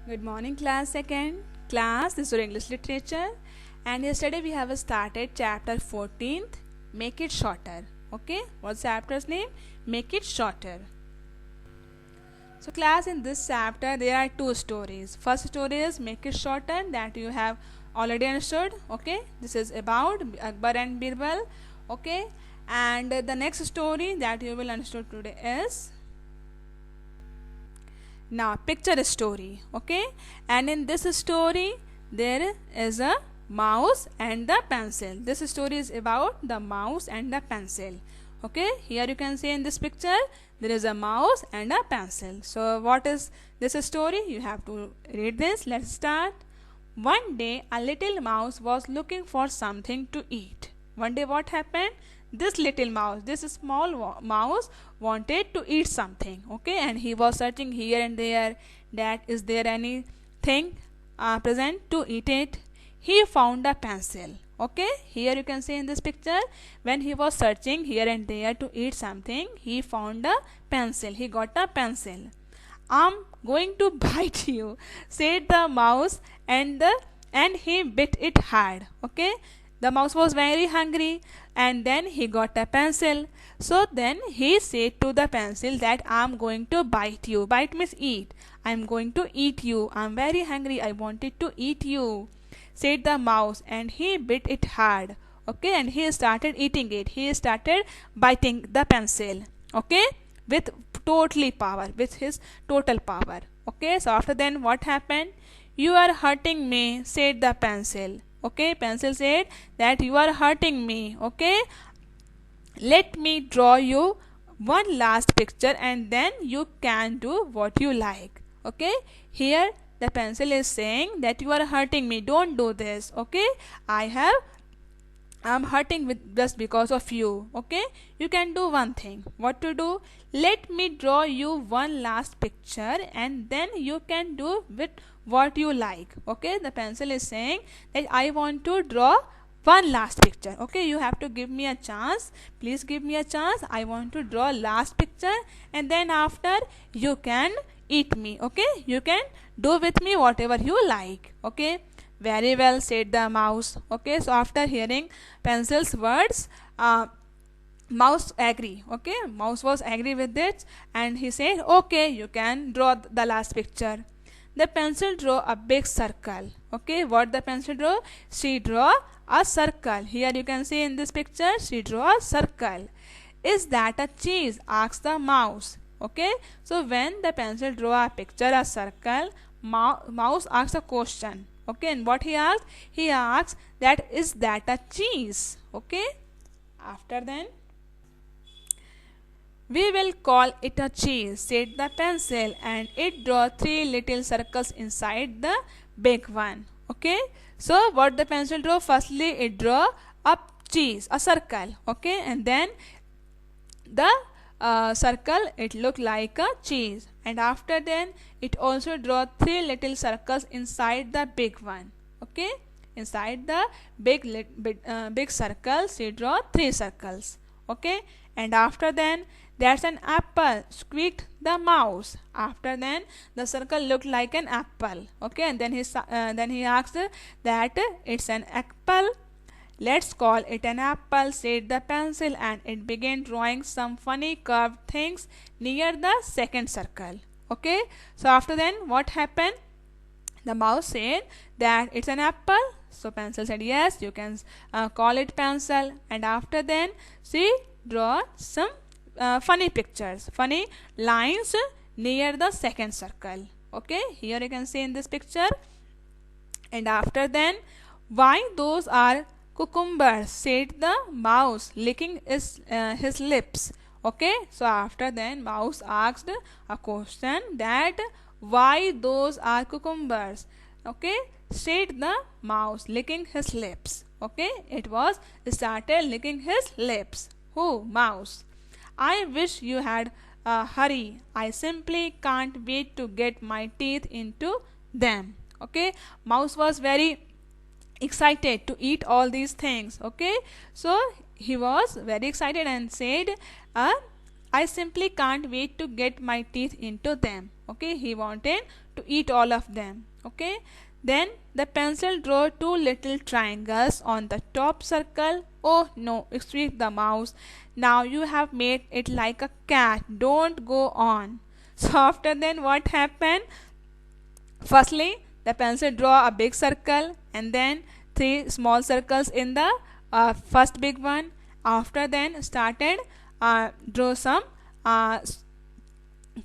Good morning, class second. Class, this is your English literature, and yesterday we have started chapter 14th. Make it shorter. Okay, what's the chapter's name? Make it shorter. So, class, in this chapter there are two stories. First story is Make it shorter, that you have already understood. Okay, this is about Akbar and Birbal. Okay, and the next story that you will understand today is now picture a story. Okay, and in this story there is a mouse and the pencil. This story is about the mouse and the pencil. Okay, here you can see in this picture there is a mouse and a pencil. So what is this story? You have to read this. Let's start. One day a little mouse was looking for something to eat. One day what happened? This little mouse, this small mouse wanted to eat something. Okay, and he was searching here and there that is there anything present to eat it. He found a pencil. Okay, here you can see in this picture, when he was searching here and there to eat something, he found a pencil. He got a pencil. I'm going to bite you, said the mouse, and he bit it hard. Okay, the mouse was very hungry, and then he got a pencil. So then he said to the pencil that I'm going to bite you. Bite means eat. I'm going to eat you. I'm very hungry. I wanted to eat you, said the mouse, and he bit it hard. Okay, and he started eating it. He started biting the pencil. Okay, with totally power, with his total power. Okay, so after then what happened? You are hurting me, said the pencil. Okay, pencil said that you are hurting me. Okay, let me draw you one last picture and then you can do what you like. Okay, here the pencil is saying that you are hurting me, don't do this. Okay, I'm hurting with just because of you. Okay, you can do one thing. What to do? Let me draw you one last picture and then you can do with what you like. Okay, the pencil is saying that I want to draw one last picture. Okay, you have to give me a chance. Please give me a chance. I want to draw last picture and then after you can eat me. Okay, you can do with me whatever you like. Okay, very well, said the mouse. Okay, so after hearing pencil's words, mouse agree. Okay, mouse was agree with it and he said, okay, you can draw the last picture. The pencil drew a big circle. Okay, what the pencil draw? She draw a circle. Here you can see in this picture, she drew a circle. Is that a cheese? Asked the mouse. Okay, so when the pencil drew a picture, a circle, mouse asks a question. Okay, and what he asked? He asked that is that a cheese? Okay, after then we will call it a cheese, said the pencil, and it drew three little circles inside the big one. Okay, so what the pencil drew? Firstly, it drew a cheese, a circle. Okay, and then the circle, it looked like a cheese, and after then it also draw three little circles inside the big one. Okay, inside the big circles she draw three circles. Okay, and after then that's an apple, squeaked the mouse. After then the circle looked like an apple. Okay, and then he asked that it's an apple. Let's call it an apple, said the pencil, and it began drawing some funny curved things near the second circle. Okay, so after then what happened? The mouse said that it's an apple. So pencil said yes, you can call it pencil. And after then she draw some funny pictures, funny lines near the second circle. Okay, here you can see in this picture. And after then, why those are cucumbers, said the mouse, licking his lips. Okay, so after then mouse asked a question that why those are cucumbers. Okay, said the mouse, licking his lips. Okay, it was started licking his lips. Who? Mouse. I wish you had hurry. I simply can't wait to get my teeth into them. Okay, mouse was very excited to eat all these things. Okay, so he was very excited and said, I simply can't wait to get my teeth into them. Okay, he wanted to eat all of them. Okay, then the pencil drew two little triangles on the top circle. Oh no, squeaked the mouse. Now you have made it like a cat. Don't go on. So after then what happened? Firstly, the pencil draw a big circle and then three small circles in the first big one. After then started draw some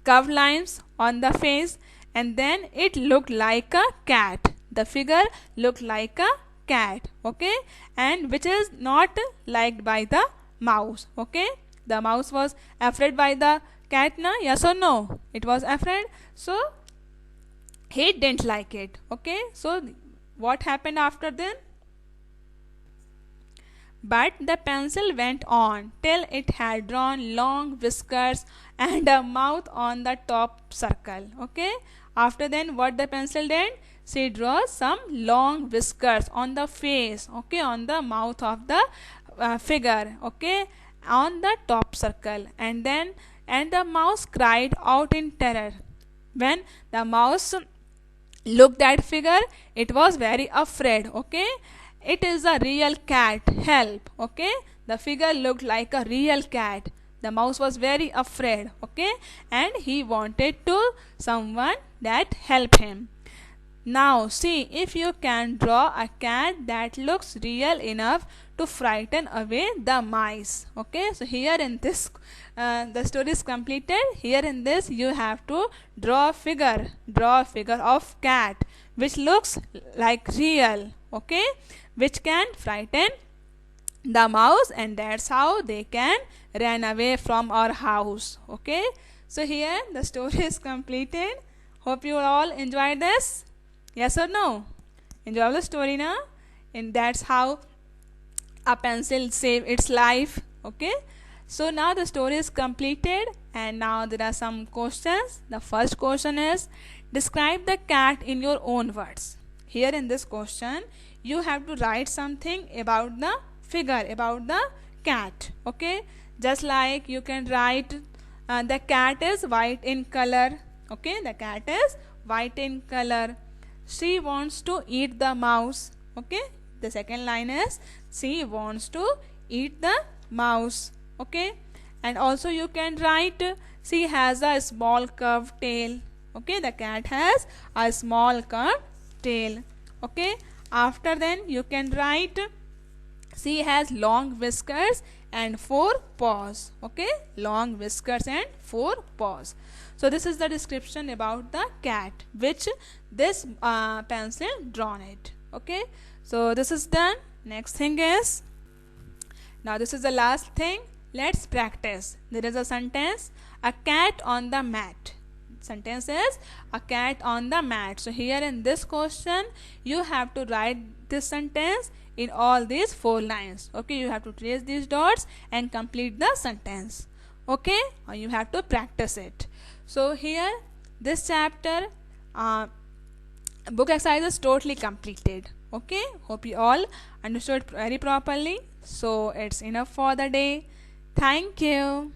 curved lines on the face, and then it looked like a cat. The figure looked like a cat. Okay, and which is not liked by the mouse. Okay, the mouse was afraid by the cat, na? Yes or no? It was afraid, so he didn't like it. Okay, so what happened after then? But the pencil went on till it had drawn long whiskers and a mouth on the top circle. Okay, after then what the pencil did? She drew some long whiskers on the face. Okay, on the mouth of the figure. Okay, on the top circle, and the mouse cried out in terror. When the mouse looked at figure, it was very afraid. Okay, it is a real cat, help. Okay, the figure looked like a real cat. The mouse was very afraid. Okay, and he wanted to someone that help him. Now see if you can draw a cat that looks real enough to frighten away the mice. Okay, so here in this the story is completed. Here in this you have to draw a figure of cat which looks like real. Okay, which can frighten the mouse, and that's how they can run away from our house. Okay, so here the story is completed. Hope you all enjoyed this. Yes or no? Enjoy the story now, and that's how a pencil saved its life. Okay, so now the story is completed, and now there are some questions. The first question is, describe the cat in your own words. Here in this question you have to write something about the figure, about the cat. Okay, just like you can write the cat is white in color. Okay, the cat is white in color. She wants to eat the mouse. Okay, the second line is she wants to eat the mouse. Okay, and also you can write she has a small curved tail. Okay, the cat has a small curved tail. Okay, after then you can write she has long whiskers and 4 paws. Okay, long whiskers and 4 paws. So this is the description about the cat which this pencil drawn it. Okay, so this is done. Next thing is, now this is the last thing. Let's practice. There is a sentence, a cat on the mat. Sentence is a cat on the mat. So here in this question you have to write this sentence in all these 4 lines. Okay, you have to trace these dots and complete the sentence. Okay, or you have to practice it. So here this chapter book exercise is totally completed. Okay, hope you all understood very properly. So it's enough for the day. Thank you.